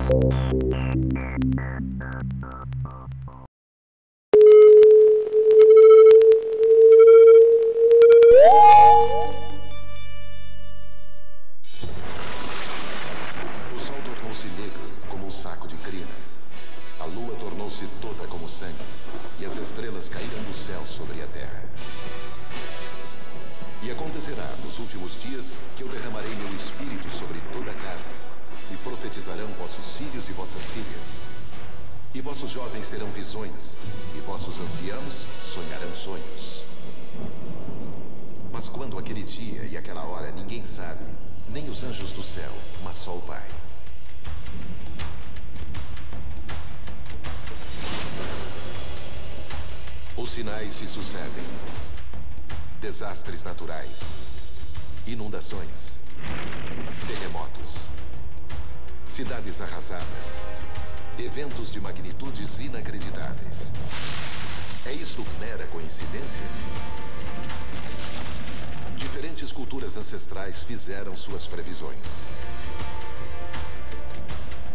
O sol tornou-se negro como um saco de crina. A lua tornou-se toda como sangue, e as estrelas caíram do céu sobre a terra. E acontecerá nos últimos dias que eu derramarei meu espírito sobre toda a carne, e profetizarão vossos filhos e vossas filhas. E vossos jovens terão visões, e vossos anciãos sonharão sonhos. Mas quando aquele dia e aquela hora ninguém sabe, nem os anjos do céu, mas só o Pai. Os sinais se sucedem. Desastres naturais, inundações, terremotos, cidades arrasadas, eventos de magnitudes inacreditáveis. É isto mera coincidência? Diferentes culturas ancestrais fizeram suas previsões.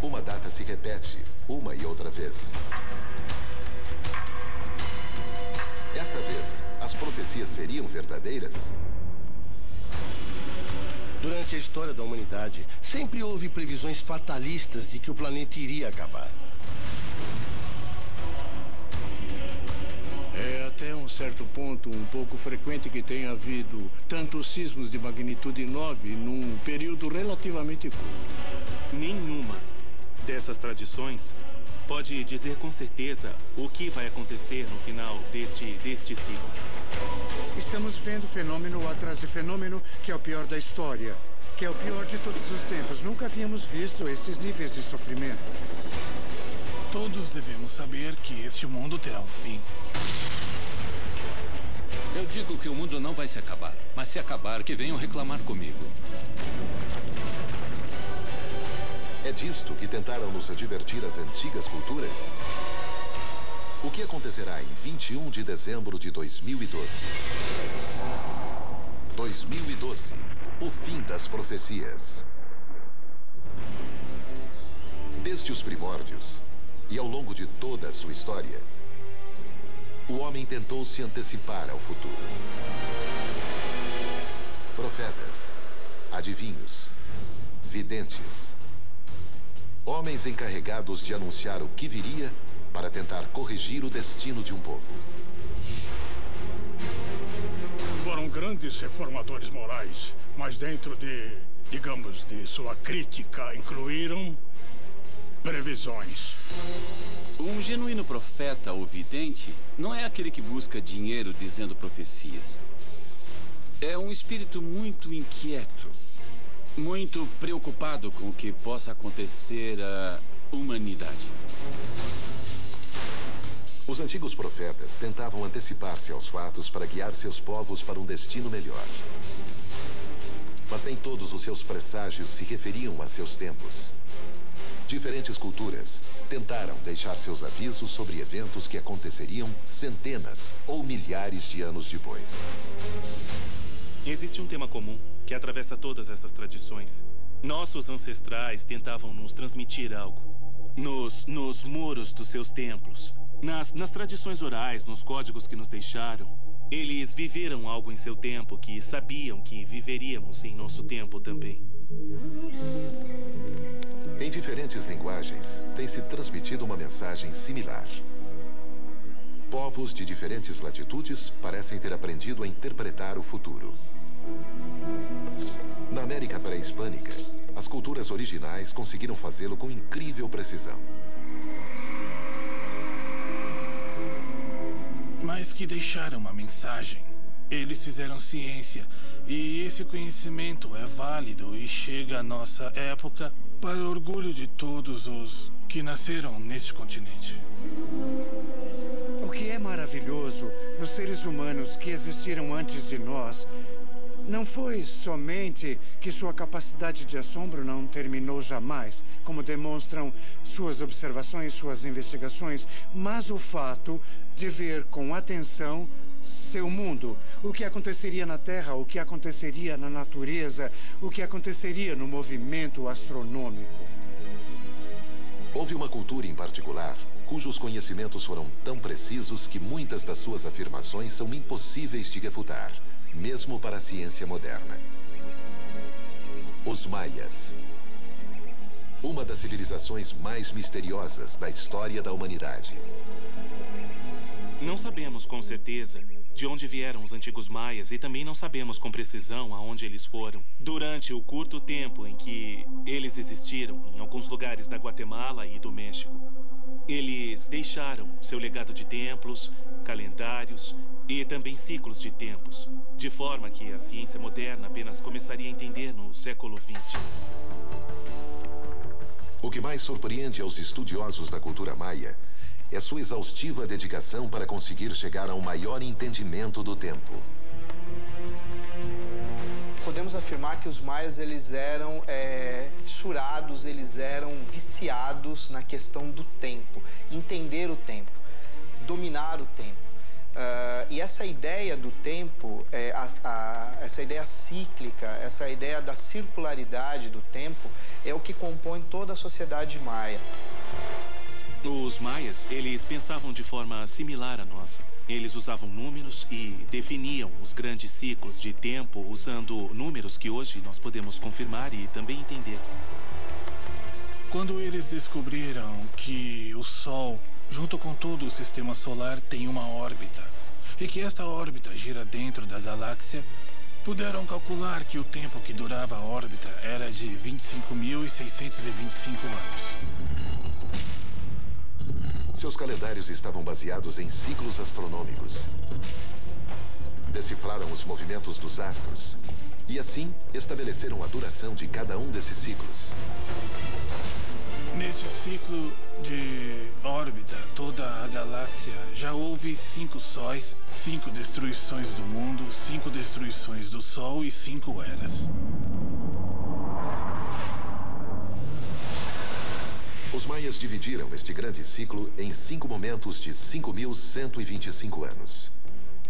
Uma data se repete uma e outra vez. Esta vez, as profecias seriam verdadeiras? Durante a história da humanidade, sempre houve previsões fatalistas de que o planeta iria acabar. É até um certo ponto um pouco frequente que tenha havido tantos sismos de magnitude 9 num período relativamente curto. Nenhuma dessas tradições pode dizer com certeza o que vai acontecer no final deste ciclo. Estamos vendo fenômeno atrás de fenômeno, que é o pior da história, que é o pior de todos os tempos. Nunca havíamos visto esses níveis de sofrimento. Todos devemos saber que este mundo terá um fim. Eu digo que o mundo não vai se acabar, mas se acabar, que venham reclamar comigo. É disto que tentaram nos advertir as antigas culturas? O que acontecerá em 21 de dezembro de 2012? 2012, o fim das profecias. Desde os primórdios, e ao longo de toda a sua história, o homem tentou se antecipar ao futuro. Profetas, adivinhos, videntes, homens encarregados de anunciar o que viria para tentar corrigir o destino de um povo. Foram grandes reformadores morais, mas dentro de sua crítica, incluíram previsões. Um genuíno profeta ou vidente não é aquele que busca dinheiro dizendo profecias. É um espírito muito inquieto, muito preocupado com o que possa acontecer à humanidade. Os antigos profetas tentavam antecipar-se aos fatos para guiar seus povos para um destino melhor. Mas nem todos os seus presságios se referiam a seus tempos. Diferentes culturas tentaram deixar seus avisos sobre eventos que aconteceriam centenas ou milhares de anos depois. Existe um tema comum que atravessa todas essas tradições. Nossos ancestrais tentavam nos transmitir algo. Nos muros dos seus templos, nas tradições orais, nos códigos que nos deixaram. Eles viveram algo em seu tempo que sabiam que viveríamos em nosso tempo também. Em diferentes linguagens, tem se transmitido uma mensagem similar. Povos de diferentes latitudes parecem ter aprendido a interpretar o futuro. Na América pré-hispânica, as culturas originais conseguiram fazê-lo com incrível precisão. Mas que deixaram uma mensagem. Eles fizeram ciência, e esse conhecimento é válido e chega à nossa época para o orgulho de todos os que nasceram neste continente. O que é maravilhoso nos seres humanos que existiram antes de nós não foi somente que sua capacidade de assombro não terminou jamais, como demonstram suas observações, suas investigações, mas o fato de ver com atenção seu mundo, o que aconteceria na Terra, o que aconteceria na natureza, o que aconteceria no movimento astronômico. Houve uma cultura em particular cujos conhecimentos foram tão precisos que muitas das suas afirmações são impossíveis de refutar, mesmo para a ciência moderna. Os Maias. Uma das civilizações mais misteriosas da história da humanidade. Não sabemos com certeza de onde vieram os antigos maias e também não sabemos com precisão aonde eles foram. Durante o curto tempo em que eles existiram em alguns lugares da Guatemala e do México, eles deixaram seu legado de templos, calendários e também ciclos de tempos, de forma que a ciência moderna apenas começaria a entender no século XX. O que mais surpreende aos estudiosos da cultura maia é sua exaustiva dedicação para conseguir chegar a um maior entendimento do tempo. Podemos afirmar que os maias eles eram fissurados, eles eram viciados na questão do tempo, entender o tempo, dominar o tempo. E essa ideia do tempo, essa ideia cíclica, essa ideia da circularidade do tempo é o que compõe toda a sociedade maia. Os maias, eles pensavam de forma similar à nossa. Eles usavam números e definiam os grandes ciclos de tempo usando números que hoje nós podemos confirmar e também entender. Quando eles descobriram que o Sol, junto com todo o sistema solar, tem uma órbita e que esta órbita gira dentro da galáxia, puderam calcular que o tempo que durava a órbita era de 25.625 anos. Seus calendários estavam baseados em ciclos astronômicos. Decifraram os movimentos dos astros e, assim, estabeleceram a duração de cada um desses ciclos. Nesse ciclo de órbita, toda a galáxia, já houve 5 sóis, 5 destruições do mundo, 5 destruições do Sol e 5 eras. Os maias dividiram este grande ciclo em 5 momentos de 5.125 anos.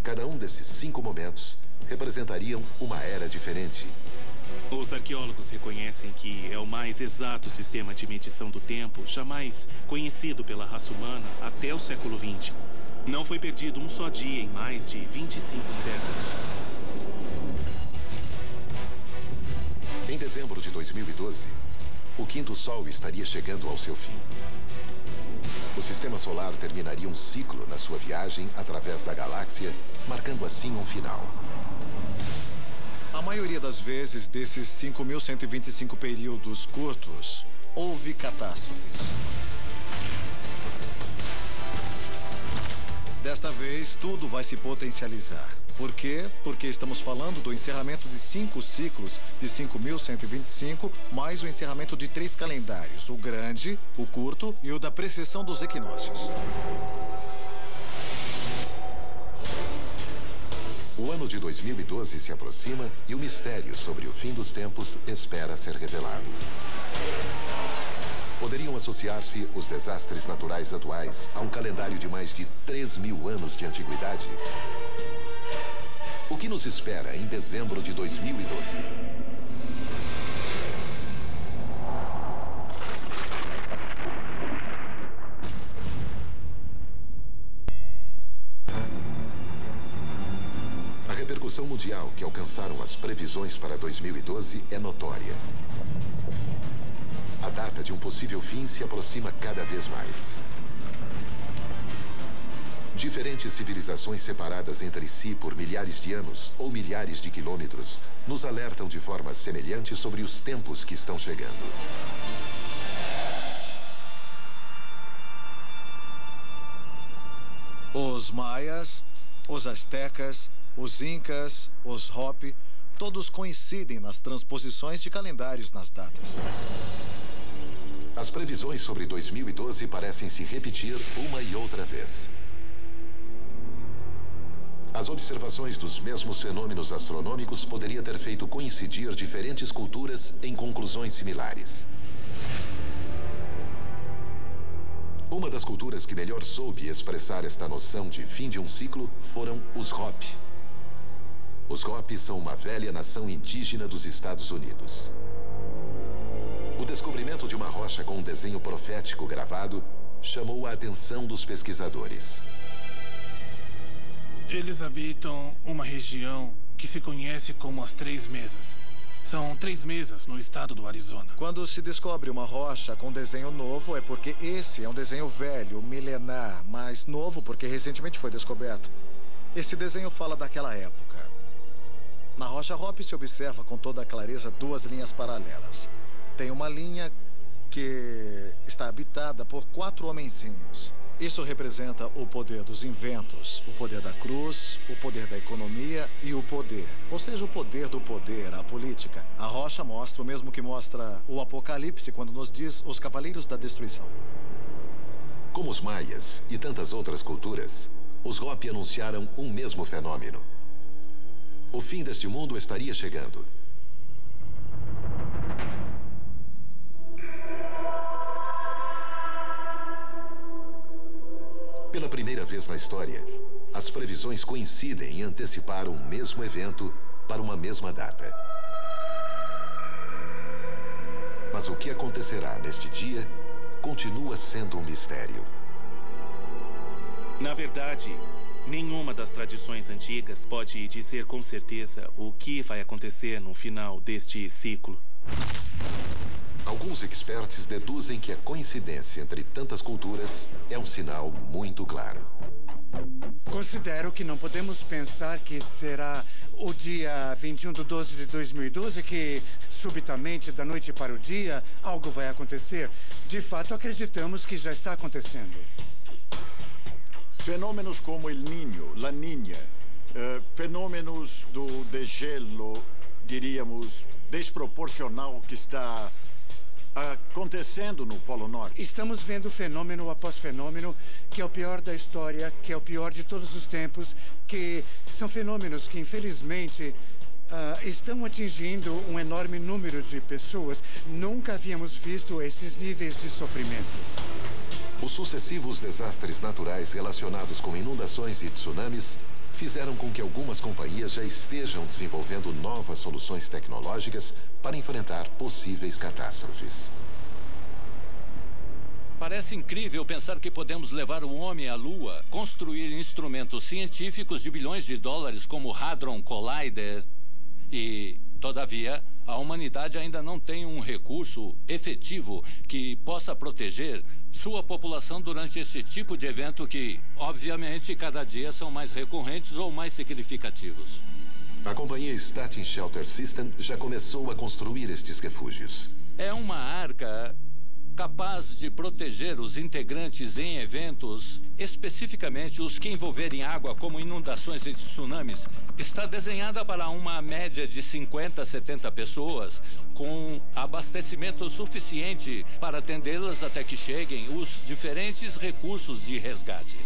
Cada um desses 5 momentos representariam uma era diferente. Os arqueólogos reconhecem que é o mais exato sistema de medição do tempo jamais conhecido pela raça humana até o século XX. Não foi perdido um só dia em mais de 25 séculos. Em dezembro de 2012, o quinto Sol estaria chegando ao seu fim. O sistema solar terminaria um ciclo na sua viagem através da galáxia, marcando assim um final. A maioria das vezes, desses 5.125 períodos curtos, houve catástrofes. Desta vez, tudo vai se potencializar. Por quê? Porque estamos falando do encerramento de 5 ciclos de 5.125, mais o encerramento de 3 calendários, o grande, o curto e o da precessão dos equinócios. O ano de 2012 se aproxima e o mistério sobre o fim dos tempos espera ser revelado. Poderiam associar-se os desastres naturais atuais a um calendário de mais de 3.000 anos de antiguidade? O que nos espera em dezembro de 2012? A repercussão mundial que alcançaram as previsões para 2012 é notória. A data de um possível fim se aproxima cada vez mais. Diferentes civilizações separadas entre si por milhares de anos ou milhares de quilômetros nos alertam de forma semelhante sobre os tempos que estão chegando. Os maias, os astecas, os incas, os Hopi, todos coincidem nas transposições de calendários nas datas. As previsões sobre 2012 parecem se repetir uma e outra vez. As observações dos mesmos fenômenos astronômicos poderiam ter feito coincidir diferentes culturas em conclusões similares. Uma das culturas que melhor soube expressar esta noção de fim de um ciclo foram os Hopi. Os Hopi são uma velha nação indígena dos Estados Unidos. O descobrimento de uma rocha com um desenho profético gravado chamou a atenção dos pesquisadores. Eles habitam uma região que se conhece como as Três Mesas. São 3 mesas no estado do Arizona. Quando se descobre uma rocha com desenho novo, é porque esse é um desenho velho, milenar, mas novo porque recentemente foi descoberto. Esse desenho fala daquela época. Na rocha Hope se observa com toda a clareza 2 linhas paralelas. Tem uma linha que está habitada por 4 homenzinhos. Isso representa o poder dos inventos, o poder da cruz, o poder da economia e o poder. Ou seja, o poder do poder, a política. A rocha mostra o mesmo que mostra o Apocalipse quando nos diz os Cavaleiros da Destruição. Como os maias e tantas outras culturas, os Hopi anunciaram um mesmo fenômeno. O fim deste mundo estaria chegando. Pela primeira vez na história, as previsões coincidem em antecipar um mesmo evento para uma mesma data. Mas o que acontecerá neste dia continua sendo um mistério. Na verdade, nenhuma das tradições antigas pode dizer com certeza o que vai acontecer no final deste ciclo. Alguns experts deduzem que a coincidência entre tantas culturas é um sinal muito claro. Considero que não podemos pensar que será o dia 21/12/2012 que, subitamente, da noite para o dia, algo vai acontecer. De fato, acreditamos que já está acontecendo. Fenômenos como El Niño, La Niña, fenômenos do degelo, diríamos, desproporcional que está acontecendo no Polo Norte. Estamos vendo fenômeno após fenômeno, que é o pior da história, que é o pior de todos os tempos, que são fenômenos que, infelizmente, estão atingindo um enorme número de pessoas. Nunca havíamos visto esses níveis de sofrimento. Os sucessivos desastres naturais relacionados com inundações e tsunamis fizeram com que algumas companhias já estejam desenvolvendo novas soluções tecnológicas para enfrentar possíveis catástrofes. Parece incrível pensar que podemos levar o homem à Lua, construir instrumentos científicos de bilhões de dólares como o Hadron Collider. E, todavia, a humanidade ainda não tem um recurso efetivo que possa proteger sua população durante esse tipo de evento que, obviamente, cada dia são mais recorrentes ou mais significativos. A companhia Statin Shelter System já começou a construir estes refúgios. É uma arca capaz de proteger os integrantes em eventos, especificamente os que envolverem água, como inundações e tsunamis. Está desenhada para uma média de 50 a 70 pessoas, com abastecimento suficiente para atendê-las até que cheguem os diferentes recursos de resgate.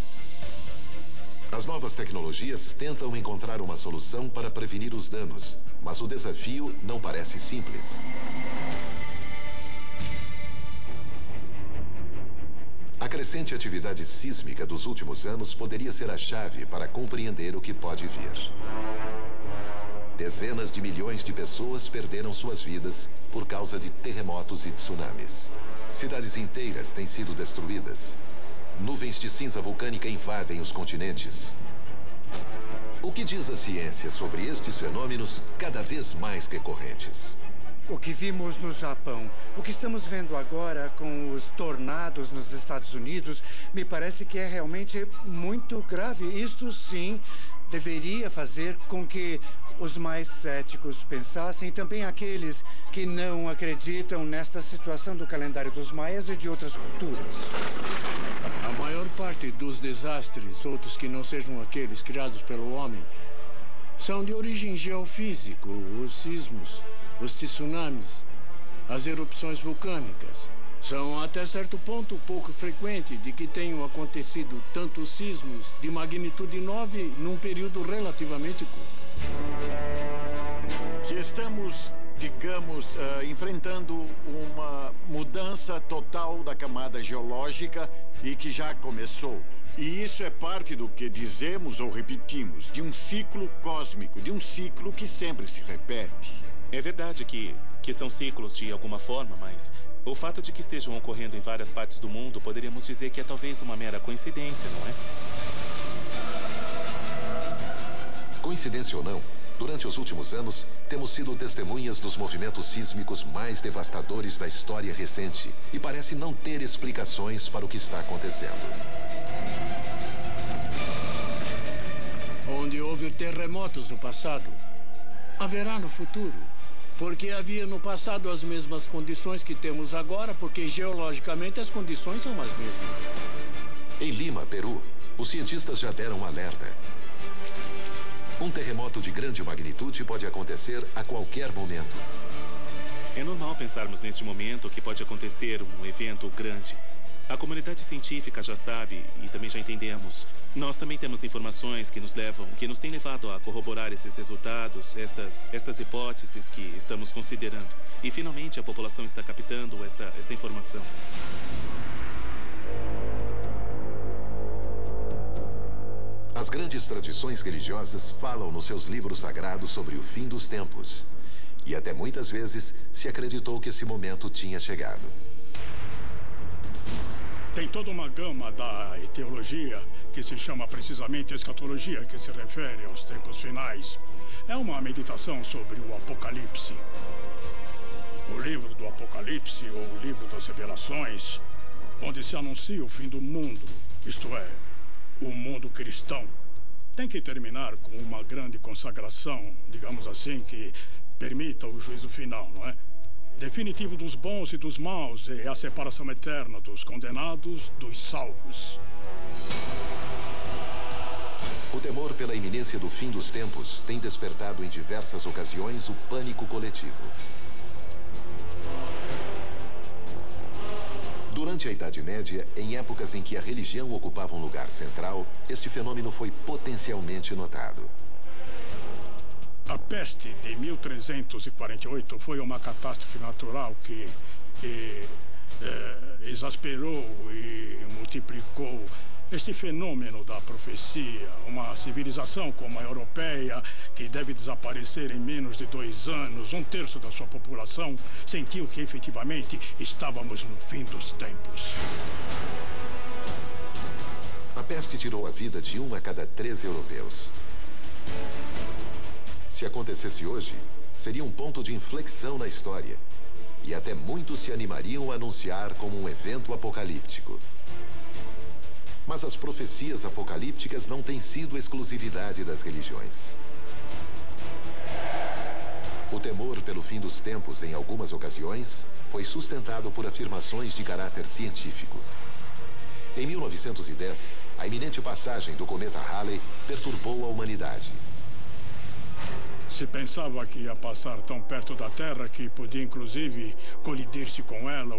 As novas tecnologias tentam encontrar uma solução para prevenir os danos, mas o desafio não parece simples. A crescente atividade sísmica dos últimos anos poderia ser a chave para compreender o que pode vir. Dezenas de milhões de pessoas perderam suas vidas por causa de terremotos e tsunamis. Cidades inteiras têm sido destruídas. Nuvens de cinza vulcânica invadem os continentes. O que diz a ciência sobre estes fenômenos cada vez mais recorrentes? O que vimos no Japão, o que estamos vendo agora com os tornados nos Estados Unidos, me parece que é realmente muito grave. Isto, sim, deveria fazer com que os mais céticos pensassem, e também aqueles que não acreditam nesta situação do calendário dos maias e de outras culturas. A maior parte dos desastres, outros que não sejam aqueles criados pelo homem, são de origem geofísica, os sismos, os tsunamis, as erupções vulcânicas. São até certo ponto pouco frequente de que tenham acontecido tantos sismos de magnitude 9 num período relativamente curto. Que estamos, digamos, enfrentando uma mudança total da camada geológica e que já começou. E isso é parte do que dizemos ou repetimos, de um ciclo cósmico, de um ciclo que sempre se repete. É verdade que são ciclos de alguma forma, mas o fato de que estejam ocorrendo em várias partes do mundo, poderíamos dizer que é talvez uma mera coincidência, não é? Coincidência ou não, durante os últimos anos, temos sido testemunhas dos movimentos sísmicos mais devastadores da história recente e parece não ter explicações para o que está acontecendo. Onde houve terremotos no passado, haverá no futuro. Porque havia no passado as mesmas condições que temos agora, porque geologicamente as condições são as mesmas. Em Lima, Peru, os cientistas já deram alerta. Um terremoto de grande magnitude pode acontecer a qualquer momento. É normal pensarmos neste momento que pode acontecer um evento grande. A comunidade científica já sabe e também já entendemos. Nós também temos informações que nos têm levado a corroborar esses resultados, estas hipóteses que estamos considerando. E finalmente a população está captando esta informação. As grandes tradições religiosas falam nos seus livros sagrados sobre o fim dos tempos. E até muitas vezes se acreditou que esse momento tinha chegado. Tem toda uma gama da teologia que se chama precisamente escatologia, que se refere aos tempos finais. É uma meditação sobre o Apocalipse. O livro do Apocalipse, ou o livro das Revelações, onde se anuncia o fim do mundo, isto é, o mundo cristão. Tem que terminar com uma grande consagração, digamos assim, que permita o juízo final, não é? Definitivo dos bons e dos maus e a separação eterna dos condenados dos salvos. O temor pela iminência do fim dos tempos tem despertado em diversas ocasiões o pânico coletivo. Durante a Idade Média, em épocas em que a religião ocupava um lugar central, este fenômeno foi potencialmente notado. A peste de 1348 foi uma catástrofe natural que exasperou e multiplicou este fenômeno da profecia. Uma civilização como a europeia, que deve desaparecer em menos de 2 anos, 1/3 da sua população, sentiu que efetivamente estávamos no fim dos tempos. A peste tirou a vida de 1 a cada 3 europeus. Se acontecesse hoje, seria um ponto de inflexão na história. E até muitos se animariam a anunciar como um evento apocalíptico. Mas as profecias apocalípticas não têm sido exclusividade das religiões. O temor pelo fim dos tempos, em algumas ocasiões, foi sustentado por afirmações de caráter científico. Em 1910, a iminente passagem do cometa Halley perturbou a humanidade. Se pensava que ia passar tão perto da Terra que podia, inclusive, colidir-se com ela,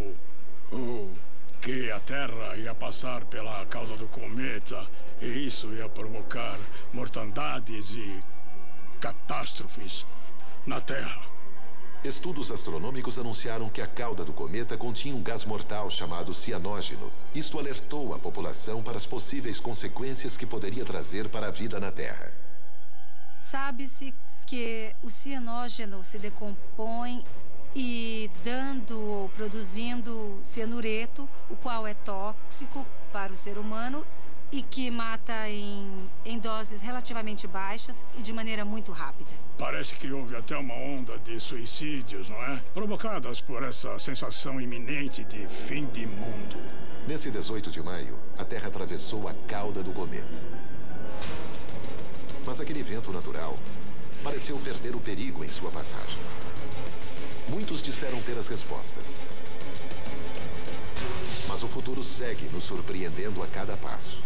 ou que a Terra ia passar pela causa do cometa, e isso ia provocar mortandades e catástrofes na Terra. Estudos astronômicos anunciaram que a cauda do cometa continha um gás mortal chamado cianógeno. Isto alertou a população para as possíveis consequências que poderia trazer para a vida na Terra. Sabe-se que o cianógeno se decompõe e produzindo cianureto, o qual é tóxico para o ser humano e que mata em doses relativamente baixas e de maneira muito rápida. Parece que houve até uma onda de suicídios, não é? Provocadas por essa sensação iminente de fim de mundo. Nesse 18 de maio, a Terra atravessou a cauda do cometa. Mas aquele evento natural pareceu perder o perigo em sua passagem. Muitos disseram ter as respostas. Mas o futuro segue nos surpreendendo a cada passo.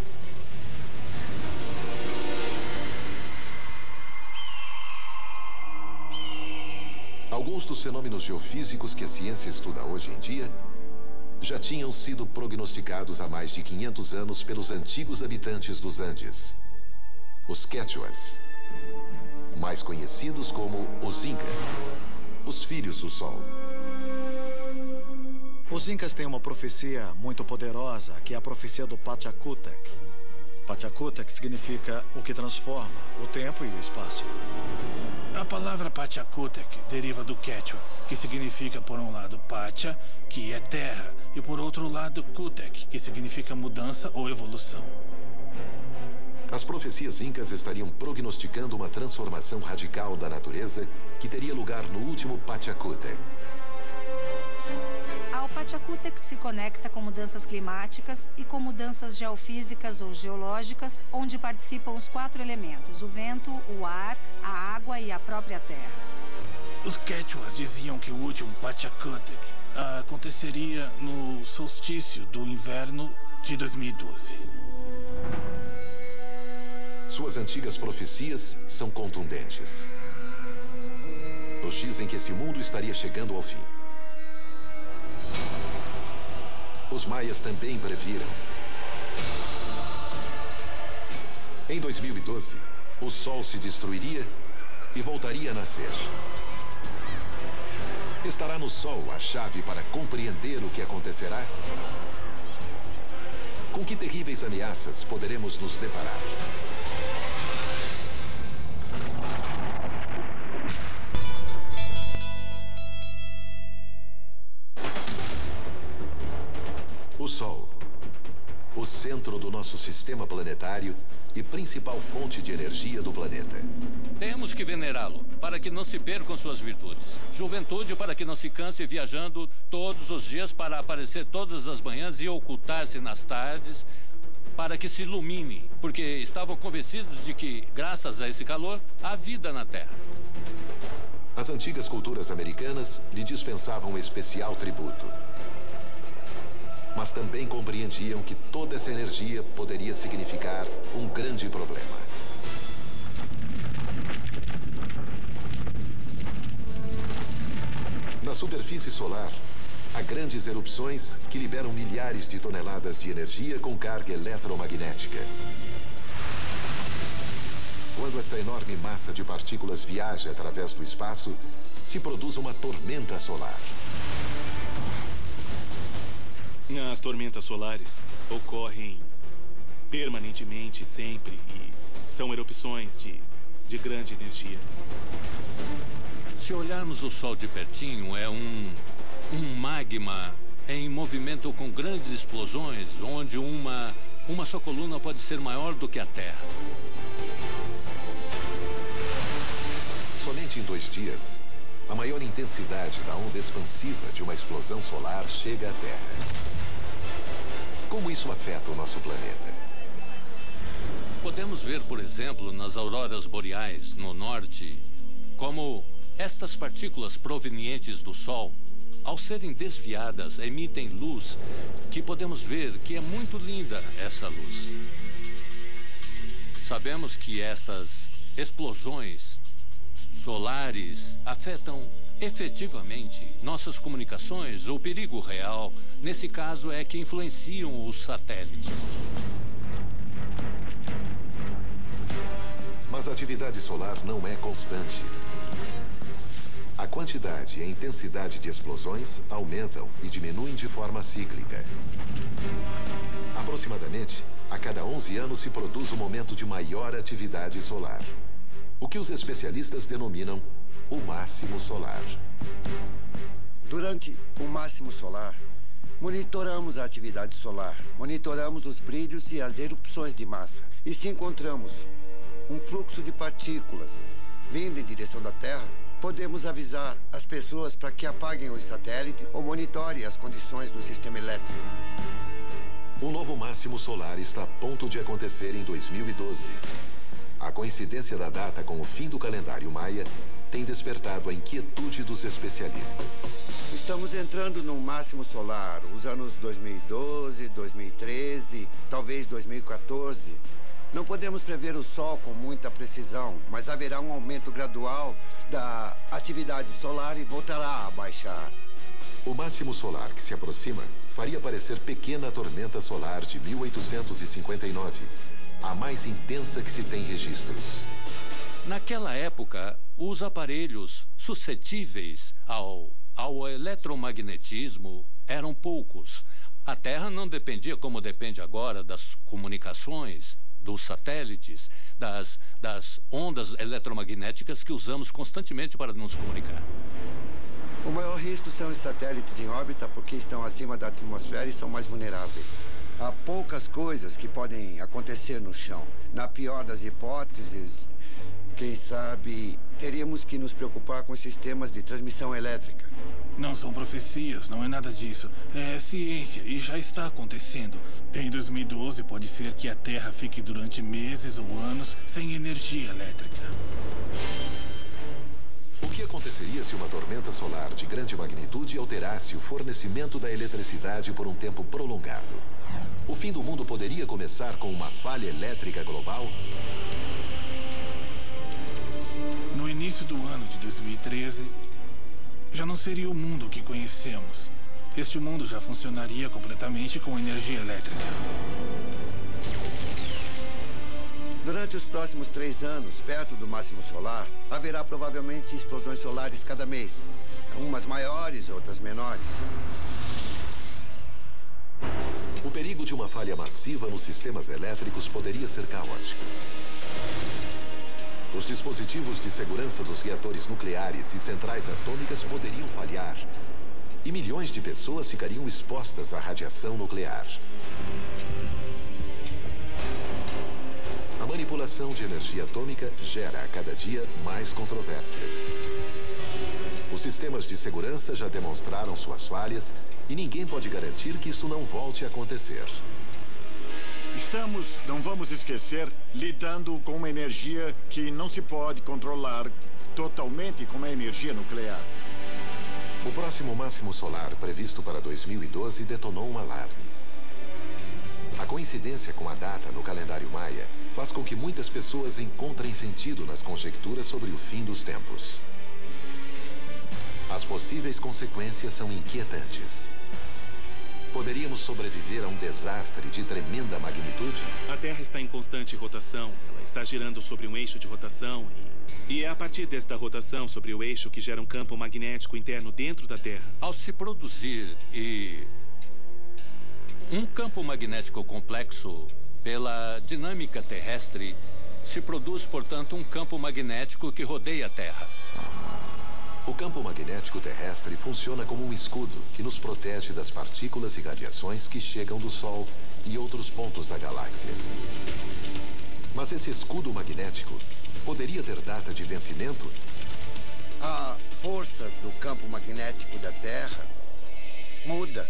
Alguns dos fenômenos geofísicos que a ciência estuda hoje em dia já tinham sido prognosticados há mais de 500 anos pelos antigos habitantes dos Andes, os Quechuas, mais conhecidos como os Incas, os filhos do Sol. Os Incas têm uma profecia muito poderosa, que é a profecia do Pachacútec. Pachacútec significa o que transforma o tempo e o espaço. A palavra Pachacútec deriva do Quechua, que significa, por um lado, Pacha, que é terra, e por outro lado, Cútec, que significa mudança ou evolução. As profecias incas estariam prognosticando uma transformação radical da natureza que teria lugar no último Pachacútec. Ao Pachacútec se conecta com mudanças climáticas e com mudanças geofísicas ou geológicas, onde participam os 4 elementos: o vento, o ar, a água e a própria terra. Os Quechuas diziam que o último Pachacútec aconteceria no solstício do inverno de 2012. Suas antigas profecias são contundentes. Nos dizem que esse mundo estaria chegando ao fim. Os maias também previram. Em 2012, o Sol se destruiria e voltaria a nascer. Estará no Sol a chave para compreender o que acontecerá? Com que terríveis ameaças poderemos nos deparar? O Sol, o centro do nosso sistema planetário e principal fonte de energia do planeta. Temos que venerá-lo, para que não se percam suas virtudes. Juventude, para que não se canse viajando todos os dias para aparecer todas as manhãs e ocultar-se nas tardes, para que se ilumine, porque estavam convencidos de que, graças a esse calor, há vida na Terra. As antigas culturas americanas lhe dispensavam especial tributo. Mas também compreendiam que toda essa energia poderia significar um grande problema. Na superfície solar, há grandes erupções que liberam milhares de toneladas de energia com carga eletromagnética. Quando esta enorme massa de partículas viaja através do espaço, se produz uma tormenta solar. As tormentas solares ocorrem permanentemente, sempre, e são erupções de grande energia. Se olharmos o Sol de pertinho, é um magma em movimento com grandes explosões, onde uma só coluna pode ser maior do que a Terra. Somente em 2 dias, a maior intensidade da onda expansiva de uma explosão solar chega à Terra. Como isso afeta o nosso planeta? Podemos ver, por exemplo, nas auroras boreais, no norte, como estas partículas provenientes do Sol, ao serem desviadas, emitem luz que podemos ver que é muito linda essa luz. Sabemos que estas explosões solares afetam efetivamente nossas comunicações. O perigo real, nesse caso, é que influenciam os satélites. Mas a atividade solar não é constante. A quantidade e a intensidade de explosões aumentam e diminuem de forma cíclica. Aproximadamente, a cada 11 anos se produz um momento de maior atividade solar, o que os especialistas denominam o máximo solar. Durante o máximo solar, monitoramos a atividade solar, monitoramos os brilhos e as erupções de massa. E se encontramos um fluxo de partículas vindo em direção da Terra, podemos avisar as pessoas para que apaguem os satélites ou monitorem as condições do sistema elétrico. Um novo máximo solar está a ponto de acontecer em 2012. A coincidência da data com o fim do calendário maia tem despertado a inquietude dos especialistas. Estamos entrando num máximo solar, os anos 2012, 2013, talvez 2014. Não podemos prever o Sol com muita precisão, mas haverá um aumento gradual da atividade solar e voltará a baixar. O máximo solar que se aproxima faria parecer pequena tormenta solar de 1859, a mais intensa que se tem registros. Naquela época, os aparelhos suscetíveis ao eletromagnetismo eram poucos. A Terra não dependia, como depende agora, das comunicações, dos satélites, das ondas eletromagnéticas que usamos constantemente para nos comunicar. O maior risco são os satélites em órbita porque estão acima da atmosfera e são mais vulneráveis. Há poucas coisas que podem acontecer no chão. Na pior das hipóteses, quem sabe, teríamos que nos preocupar com sistemas de transmissão elétrica. Não são profecias, não é nada disso. É ciência e já está acontecendo. Em 2012, pode ser que a Terra fique durante meses ou anos sem energia elétrica. O que aconteceria se uma tormenta solar de grande magnitude alterasse o fornecimento da eletricidade por um tempo prolongado? O fim do mundo poderia começar com uma falha elétrica global? No início do ano de 2013, já não seria o mundo que conhecemos. Este mundo já funcionaria completamente com energia elétrica. Durante os próximos 3 anos, perto do máximo solar, haverá provavelmente explosões solares cada mês. Umas maiores, outras menores. O perigo de uma falha massiva nos sistemas elétricos poderia ser caótico. Os dispositivos de segurança dos reatores nucleares e centrais atômicas poderiam falhar. E milhões de pessoas ficariam expostas à radiação nuclear. A manipulação de energia atômica gera a cada dia mais controvérsias. Os sistemas de segurança já demonstraram suas falhas e ninguém pode garantir que isso não volte a acontecer. Estamos, não vamos esquecer, lidando com uma energia que não se pode controlar totalmente como a energia nuclear. O próximo máximo solar, previsto para 2012, detonou um alarme. A coincidência com a data no calendário maia faz com que muitas pessoas encontrem sentido nas conjecturas sobre o fim dos tempos. As possíveis consequências são inquietantes. Poderíamos sobreviver a um desastre de tremenda magnitude? A Terra está em constante rotação. Ela está girando sobre um eixo de rotação e é a partir desta rotação sobre o eixo que gera um campo magnético interno dentro da Terra. Ao se produzir um campo magnético complexo pela dinâmica terrestre, se produz, portanto, um campo magnético que rodeia a Terra. O campo magnético terrestre funciona como um escudo que nos protege das partículas e radiações que chegam do Sol e outros pontos da galáxia. Mas esse escudo magnético poderia ter data de vencimento? A força do campo magnético da Terra muda.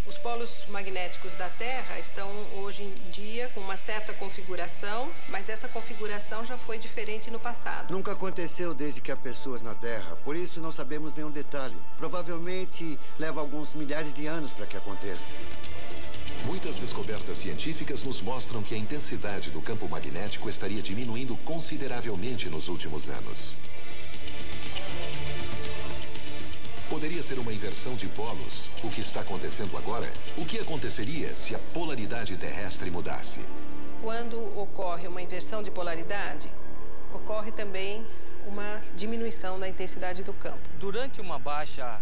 Os polos magnéticos da Terra estão hoje em dia com uma certa configuração, mas essa configuração já foi diferente no passado. Nunca aconteceu desde que há pessoas na Terra, por isso não sabemos nenhum detalhe. Provavelmente leva alguns milhares de anos para que aconteça. Muitas descobertas científicas nos mostram que a intensidade do campo magnético estaria diminuindo consideravelmente nos últimos anos. Poderia ser uma inversão de polos, o que está acontecendo agora? O que aconteceria se a polaridade terrestre mudasse? Quando ocorre uma inversão de polaridade, ocorre também uma diminuição da intensidade do campo. Durante uma baixa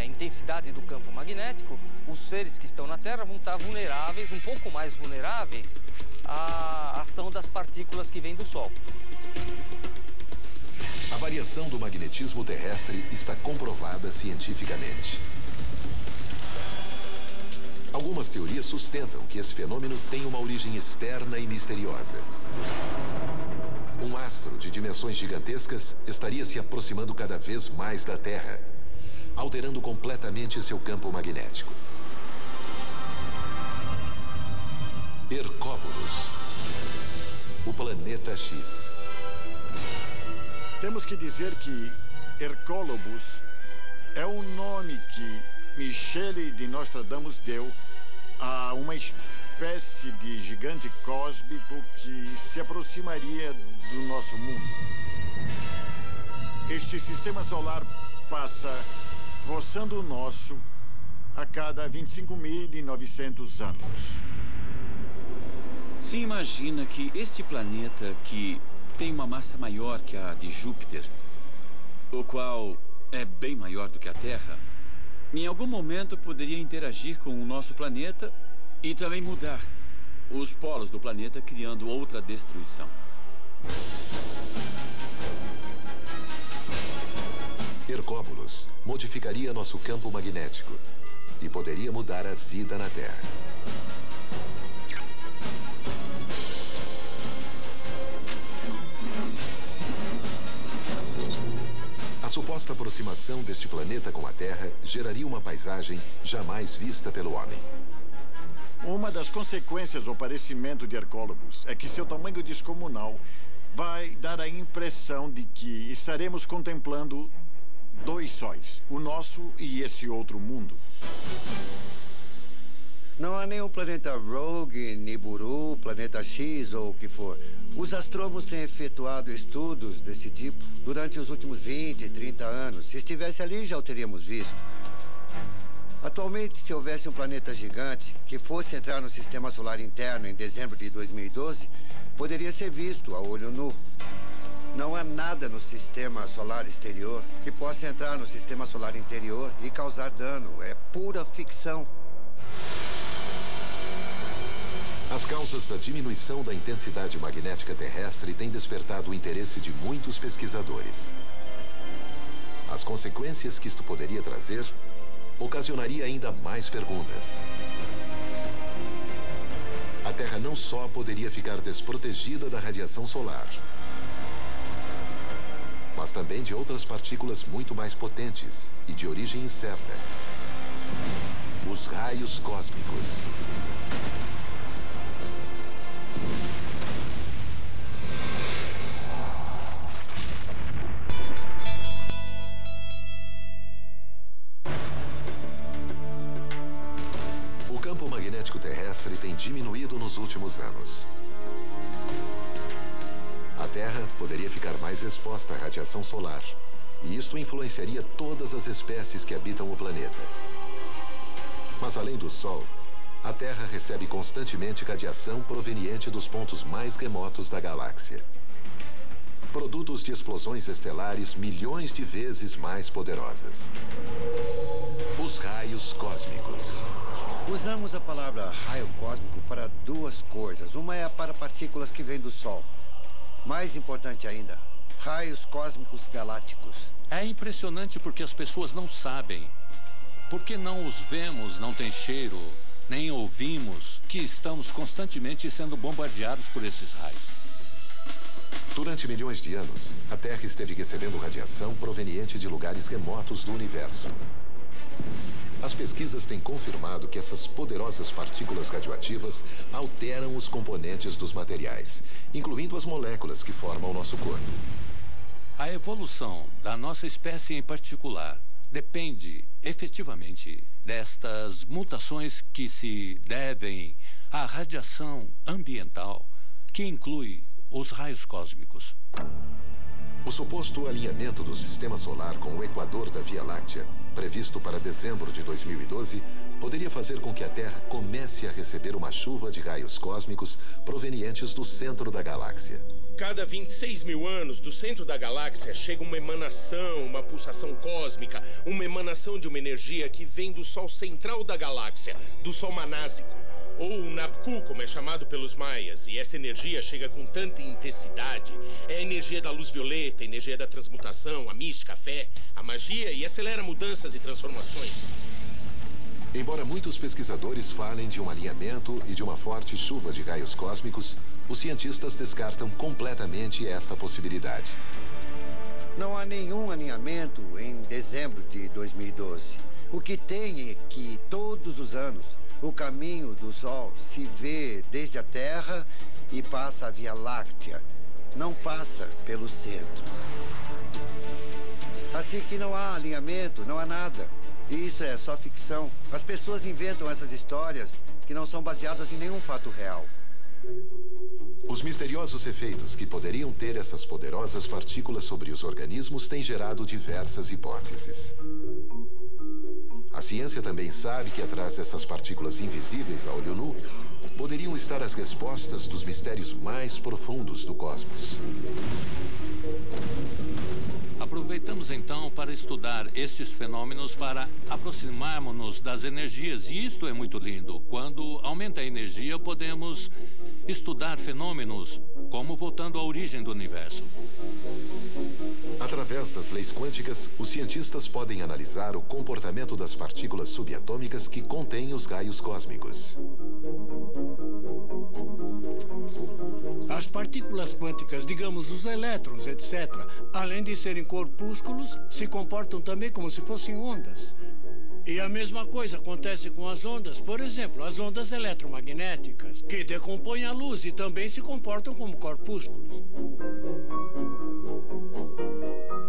intensidade do campo magnético, os seres que estão na Terra vão estar vulneráveis, um pouco mais vulneráveis à ação das partículas que vêm do Sol. A variação do magnetismo terrestre está comprovada cientificamente. Algumas teorias sustentam que esse fenômeno tem uma origem externa e misteriosa. Um astro de dimensões gigantescas estaria se aproximando cada vez mais da Terra, alterando completamente seu campo magnético. Hercóbulos, o planeta X. Temos que dizer que Hercólobus é o nome que Michele de Nostradamus deu a uma espécie de gigante cósmico que se aproximaria do nosso mundo. Este sistema solar passa roçando o nosso a cada 25.900 anos. Se imagina que este planeta que tem uma massa maior que a de Júpiter, o qual é bem maior do que a Terra, em algum momento poderia interagir com o nosso planeta e também mudar. os polos do planeta, criando outra destruição. Hercóbulos modificaria nosso campo magnético e poderia mudar a vida na Terra. A suposta aproximação deste planeta com a Terra geraria uma paisagem jamais vista pelo homem. Uma das consequências do aparecimento de Hercólobos é que seu tamanho descomunal vai dar a impressão de que estaremos contemplando dois sóis, o nosso e esse outro mundo. Não há nenhum planeta Rogue, Nibiru, Planeta X ou o que for. Os astrônomos têm efetuado estudos desse tipo durante os últimos 20, 30 anos. Se estivesse ali, já o teríamos visto. Atualmente, se houvesse um planeta gigante que fosse entrar no sistema solar interno em dezembro de 2012, poderia ser visto a olho nu. Não há nada no sistema solar exterior que possa entrar no sistema solar interior e causar dano. É pura ficção. As causas da diminuição da intensidade magnética terrestre têm despertado o interesse de muitos pesquisadores. As consequências que isto poderia trazer ocasionaria ainda mais perguntas. A Terra não só poderia ficar desprotegida da radiação solar, mas também de outras partículas muito mais potentes e de origem incerta. Os raios cósmicos. O campo magnético terrestre tem diminuído nos últimos anos. A Terra poderia ficar mais exposta à radiação solar, e isto influenciaria todas as espécies que habitam o planeta. Mas além do Sol, a Terra recebe constantemente radiação proveniente dos pontos mais remotos da galáxia. Produtos de explosões estelares milhões de vezes mais poderosas. Os raios cósmicos. Usamos a palavra raio cósmico para duas coisas. Uma é para partículas que vêm do Sol. Mais importante ainda, raios cósmicos galácticos. É impressionante porque as pessoas não sabem. Porque não os vemos, não tem cheiro, nem ouvimos, que estamos constantemente sendo bombardeados por esses raios. Durante milhões de anos, a Terra esteve recebendo radiação proveniente de lugares remotos do universo. As pesquisas têm confirmado que essas poderosas partículas radioativas alteram os componentes dos materiais, incluindo as moléculas que formam o nosso corpo. A evolução da nossa espécie em particular depende, efetivamente, destas mutações que se devem à radiação ambiental, que inclui os raios cósmicos. O suposto alinhamento do sistema solar com o equador da Via Láctea, previsto para dezembro de 2012, poderia fazer com que a Terra comece a receber uma chuva de raios cósmicos provenientes do centro da galáxia. Cada 26 mil anos, do centro da galáxia, chega uma emanação, uma pulsação cósmica, uma emanação de uma energia que vem do Sol central da galáxia, do Sol manásico, ou Nabku, como é chamado pelos maias. E essa energia chega com tanta intensidade. É a energia da luz violeta, a energia da transmutação, a mística, a fé, a magia, e acelera mudanças e transformações. Embora muitos pesquisadores falem de um alinhamento e de uma forte chuva de raios cósmicos, os cientistas descartam completamente esta possibilidade. Não há nenhum alinhamento em dezembro de 2012. O que tem é que, todos os anos, o caminho do Sol se vê desde a Terra e passa a Via Láctea. Não passa pelo centro. Assim que não há alinhamento, não há nada. E isso é só ficção. As pessoas inventam essas histórias que não são baseadas em nenhum fato real. Os misteriosos efeitos que poderiam ter essas poderosas partículas sobre os organismos têm gerado diversas hipóteses. A ciência também sabe que atrás dessas partículas invisíveis a olho nu, poderiam estar as respostas dos mistérios mais profundos do cosmos. Aproveite Aproveitamos então para estudar estes fenômenos para aproximarmos-nos das energias. E isto é muito lindo. Quando aumenta a energia, podemos estudar fenômenos como voltando à origem do universo. Através das leis quânticas, os cientistas podem analisar o comportamento das partículas subatômicas que contêm os raios cósmicos. As partículas quânticas, digamos os elétrons, etc., além de serem corpúsculos, se comportam também como se fossem ondas. E a mesma coisa acontece com as ondas. Por exemplo, as ondas eletromagnéticas, que decompõem a luz e também se comportam como corpúsculos.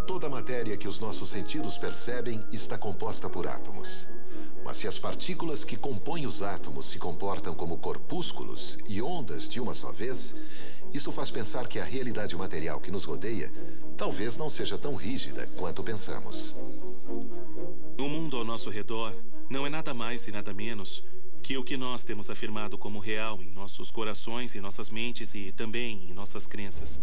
Toda a matéria que os nossos sentidos percebem está composta por átomos. Mas se as partículas que compõem os átomos se comportam como corpúsculos e ondas de uma só vez, isso faz pensar que a realidade material que nos rodeia talvez não seja tão rígida quanto pensamos. O mundo ao nosso redor não é nada mais e nada menos que o que nós temos afirmado como real em nossos corações, em nossas mentes e também em nossas crenças.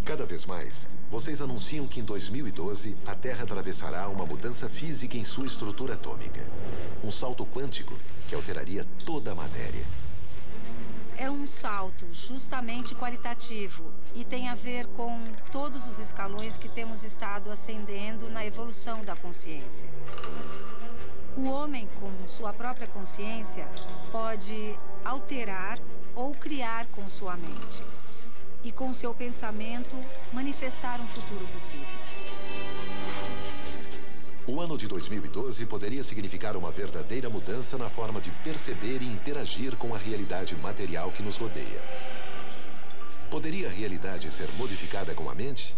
Cada vez mais, vocês anunciam que em 2012 a Terra atravessará uma mudança física em sua estrutura atômica. Um salto quântico que alteraria toda a matéria. É um salto justamente qualitativo e tem a ver com todos os escalões que temos estado ascendendo na evolução da consciência. O homem, com sua própria consciência, pode alterar ou criar com sua mente. E com seu pensamento, manifestar um futuro possível. O ano de 2012 poderia significar uma verdadeira mudança na forma de perceber e interagir com a realidade material que nos rodeia. Poderia a realidade ser modificada com a mente?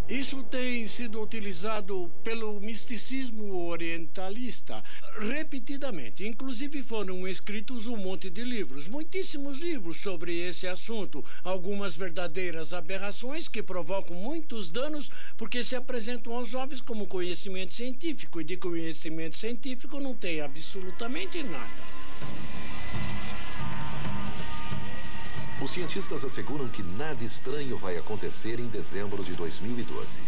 Isso tem sido utilizado pelo misticismo orientalista repetidamente. Inclusive foram escritos um monte de livros, muitíssimos livros sobre esse assunto. Algumas verdadeiras aberrações que provocam muitos danos porque se apresentam aos jovens como conhecimento científico. E de conhecimento científico não tem absolutamente nada. Os cientistas asseguram que nada estranho vai acontecer em dezembro de 2012.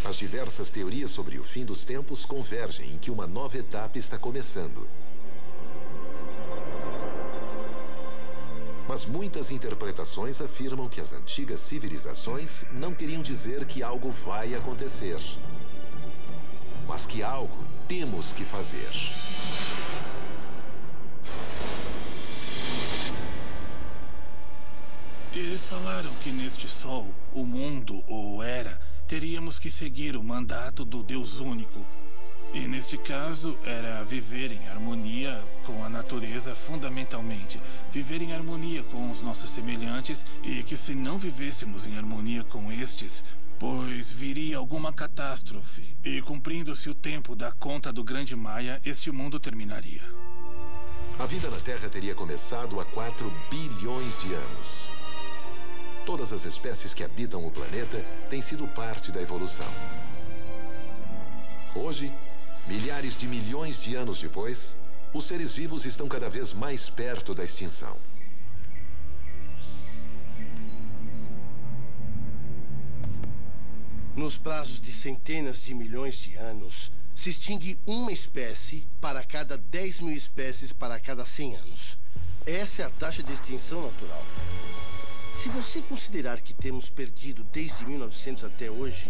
As diversas teorias sobre o fim dos tempos convergem em que uma nova etapa está começando. Mas muitas interpretações afirmam que as antigas civilizações não queriam dizer que algo vai acontecer, mas que algo temos que fazer. Eles falaram que neste sol, o mundo ou era, teríamos que seguir o mandato do Deus único. E neste caso, era viver em harmonia com a natureza fundamentalmente. Viver em harmonia com os nossos semelhantes e que se não vivêssemos em harmonia com estes, pois viria alguma catástrofe. E cumprindo-se o tempo da conta do Grande Maia, este mundo terminaria. A vida na Terra teria começado há 4 bilhões de anos. Todas as espécies que habitam o planeta têm sido parte da evolução. Hoje, milhares de milhões de anos depois, os seres vivos estão cada vez mais perto da extinção. Nos prazos de centenas de milhões de anos, se extingue uma espécie para cada 10 mil espécies para cada 100 anos. Essa é a taxa de extinção natural. Se você considerar que temos perdido desde 1900 até hoje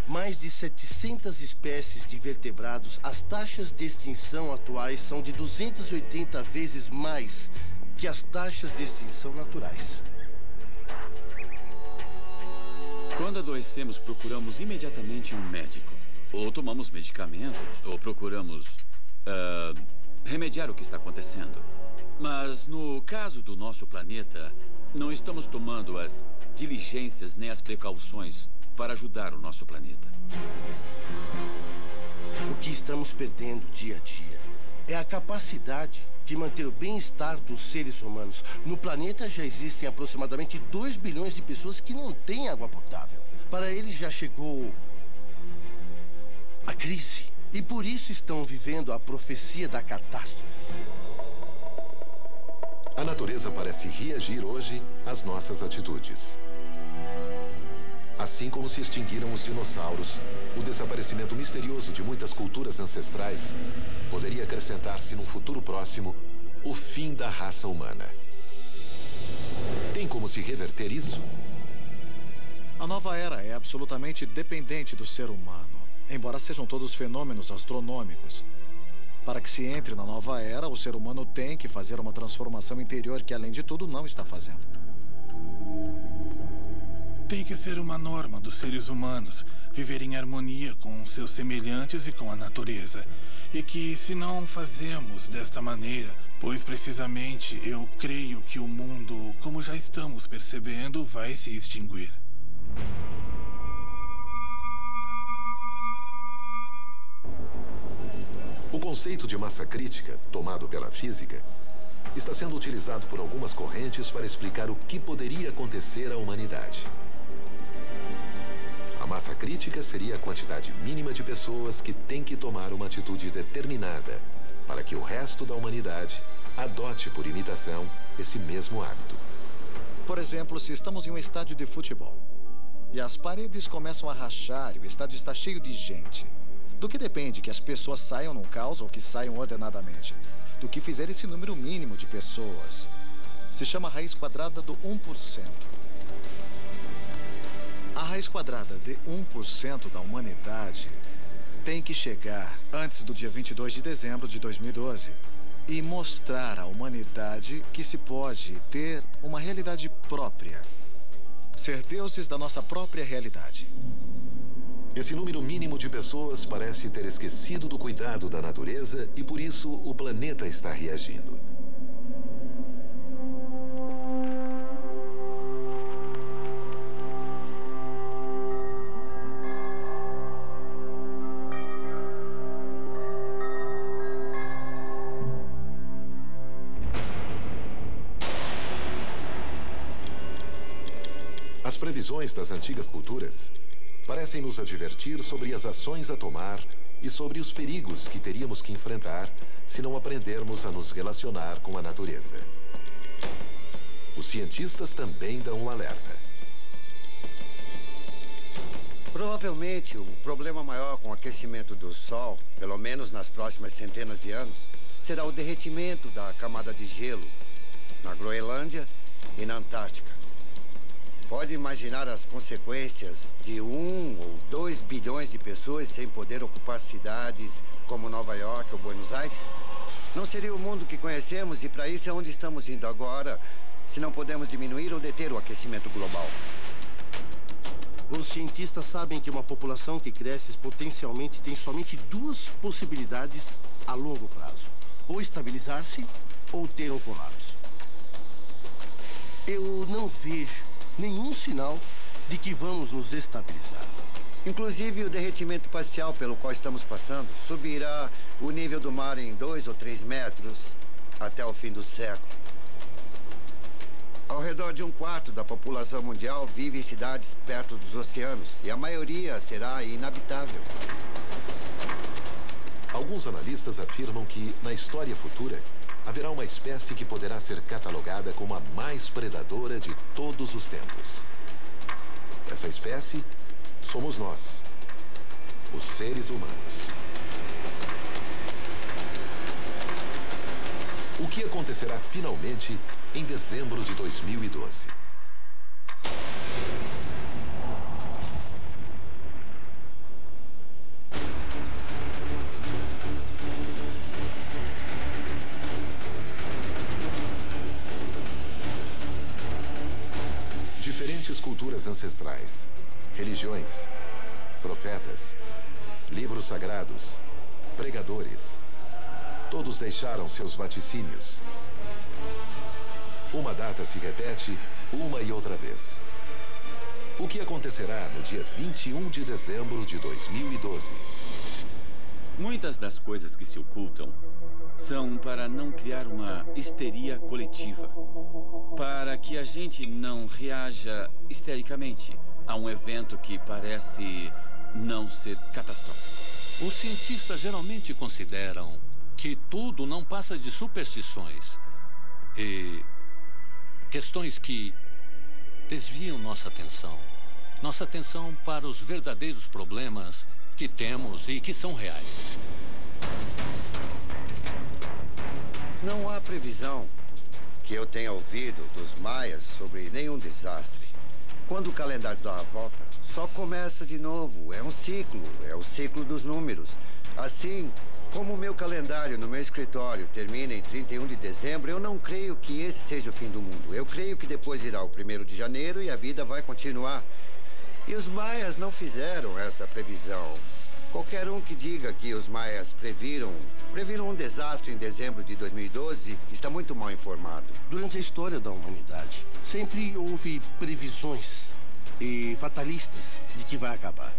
mais de 700 espécies de vertebrados, as taxas de extinção atuais são de 280 vezes mais que as taxas de extinção naturais. Quando adoecemos, procuramos imediatamente um médico. Ou tomamos medicamentos, ou procuramos remediar o que está acontecendo. Mas no caso do nosso planeta, não estamos tomando as diligências nem as precauções para ajudar o nosso planeta. O que estamos perdendo dia a dia é a capacidade de manter o bem-estar dos seres humanos. No planeta já existem aproximadamente 2 bilhões de pessoas que não têm água potável. Para eles já chegou a crise. E por isso estão vivendo a profecia da catástrofe. A natureza parece reagir hoje às nossas atitudes. Assim como se extinguiram os dinossauros, o desaparecimento misterioso de muitas culturas ancestrais poderia acrescentar-se num futuro próximo o fim da raça humana. Tem como se reverter isso? A nova era é absolutamente dependente do ser humano, embora sejam todos fenômenos astronômicos. Para que se entre na nova era, o ser humano tem que fazer uma transformação interior que, além de tudo, não está fazendo. Tem que ser uma norma dos seres humanos viver em harmonia com seus semelhantes e com a natureza. E que, se não fazemos desta maneira, pois precisamente eu creio que o mundo, como já estamos percebendo, vai se extinguir. O conceito de massa crítica, tomado pela física, está sendo utilizado por algumas correntes para explicar o que poderia acontecer à humanidade. A massa crítica seria a quantidade mínima de pessoas que tem que tomar uma atitude determinada para que o resto da humanidade adote por imitação esse mesmo hábito. Por exemplo, se estamos em um estádio de futebol e as paredes começam a rachar e o estádio está cheio de gente, do que depende que as pessoas saiam num caos ou que saiam ordenadamente? Do que fizer esse número mínimo de pessoas. Se chama raiz quadrada do 1%. A raiz quadrada de 1% da humanidade tem que chegar antes do dia 22 de dezembro de 2012 e mostrar à humanidade que se pode ter uma realidade própria. Ser deuses da nossa própria realidade. Esse número mínimo de pessoas parece ter esquecido do cuidado da natureza e, por isso, o planeta está reagindo. As previsões das antigas culturas parecem nos advertir sobre as ações a tomar e sobre os perigos que teríamos que enfrentar se não aprendermos a nos relacionar com a natureza. Os cientistas também dão um alerta. Provavelmente, o problema maior com o aquecimento do Sol, pelo menos nas próximas centenas de anos, será o derretimento da camada de gelo na Groenlândia e na Antártica. Pode imaginar as consequências de 1 ou 2 bilhões de pessoas sem poder ocupar cidades como Nova York ou Buenos Aires? Não seria o mundo que conhecemos e para isso é onde estamos indo agora, se não podemos diminuir ou deter o aquecimento global. Os cientistas sabem que uma população que cresce exponencialmente tem somente 2 possibilidades a longo prazo. Ou estabilizar-se ou ter um colapso. Eu não vejo nenhum sinal de que vamos nos estabilizar. Inclusive, o derretimento parcial pelo qual estamos passando subirá o nível do mar em 2 ou 3 metros até o fim do século. Ao redor de 1/4 da população mundial vive em cidades perto dos oceanos e a maioria será inabitável. Alguns analistas afirmam que, na história futura, haverá uma espécie que poderá ser catalogada como a mais predadora de todos os tempos. Essa espécie somos nós, os seres humanos. O que acontecerá finalmente em dezembro de 2012? Diferentes culturas ancestrais, religiões, profetas, livros sagrados, pregadores, todos deixaram seus vaticínios. Uma data se repete uma e outra vez. O que acontecerá no dia 21 de dezembro de 2012? Muitas das coisas que se ocultam são para não criar uma histeria coletiva, para que a gente não reaja histericamente a um evento que parece não ser catastrófico. Os cientistas geralmente consideram que tudo não passa de superstições e questões que desviam nossa atenção nossa atenção para os verdadeiros problemas que temos e que são reais. Não há previsão que eu tenha ouvido dos maias sobre nenhum desastre. Quando o calendário dá a volta, só começa de novo. É um ciclo, é o ciclo dos números. Assim como o meu calendário no meu escritório termina em 31 de dezembro, eu não creio que esse seja o fim do mundo. Eu creio que depois irá o 1º de janeiro e a vida vai continuar. E os maias não fizeram essa previsão. Qualquer um que diga que os maias previram um desastre em dezembro de 2012 está muito mal informado. Durante a história da humanidade, sempre houve previsões e fatalistas de que vai acabar.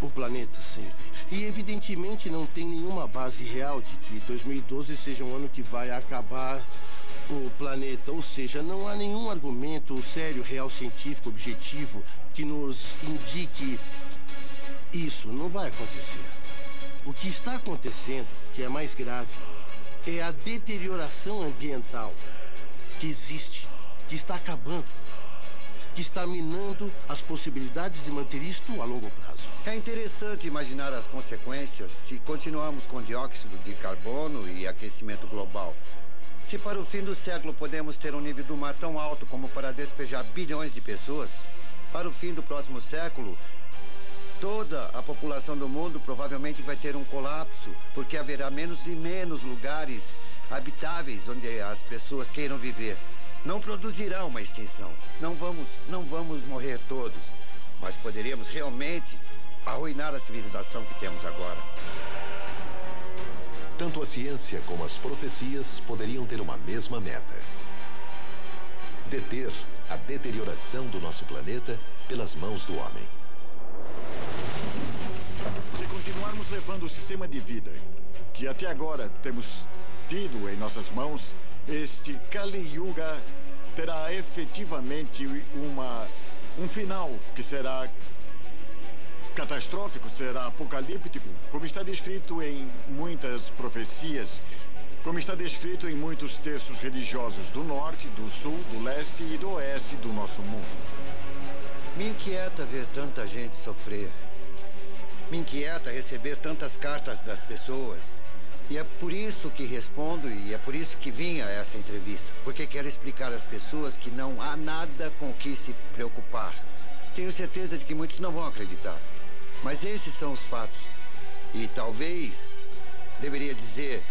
O planeta sempre. E evidentemente não tem nenhuma base real de que 2012 seja um ano que vai acabar o planeta. Ou seja, não há nenhum argumento sério, real, científico, objetivo que nos indique isso. Não vai acontecer. O que está acontecendo, que é mais grave, é a deterioração ambiental que existe, que está acabando, que está minando as possibilidades de manter isto a longo prazo. É interessante imaginar as consequências se continuarmos com dióxido de carbono e aquecimento global. Se para o fim do século podemos ter um nível do mar tão alto como para despejar bilhões de pessoas, para o fim do próximo século, toda a população do mundo provavelmente vai ter um colapso, porque haverá menos e menos lugares habitáveis onde as pessoas queiram viver. Não produzirá uma extinção. Não vamos morrer todos, mas poderíamos realmente arruinar a civilização que temos agora. Tanto a ciência como as profecias poderiam ter uma mesma meta: deter a deterioração do nosso planeta pelas mãos do homem. Se continuarmos levando o sistema de vida que até agora temos tido em nossas mãos, este Kali Yuga terá efetivamente um final que será catastrófico, será apocalíptico, como está descrito em muitas profecias, como está descrito em muitos textos religiosos do norte, do sul, do leste e do oeste do nosso mundo. Me inquieta ver tanta gente sofrer. Me inquieta receber tantas cartas das pessoas. E é por isso que respondo e é por isso que vim a esta entrevista. Porque quero explicar às pessoas que não há nada com o que se preocupar. Tenho certeza de que muitos não vão acreditar. Mas esses são os fatos. E talvez deveria dizer: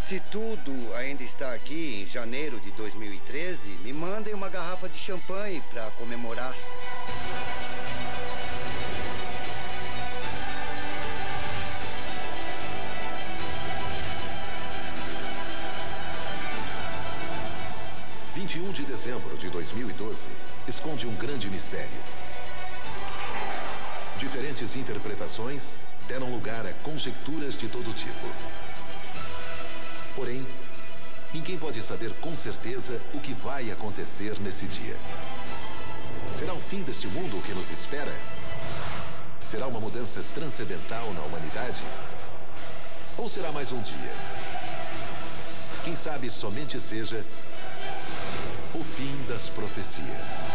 se tudo ainda está aqui em janeiro de 2013, me mandem uma garrafa de champanhe para comemorar. O 21 de dezembro de 2012 esconde um grande mistério. Diferentes interpretações deram lugar a conjecturas de todo tipo. Porém, ninguém pode saber com certeza o que vai acontecer nesse dia. Será o fim deste mundo o que nos espera? Será uma mudança transcendental na humanidade? Ou será mais um dia? Quem sabe somente seja o fim das profecias.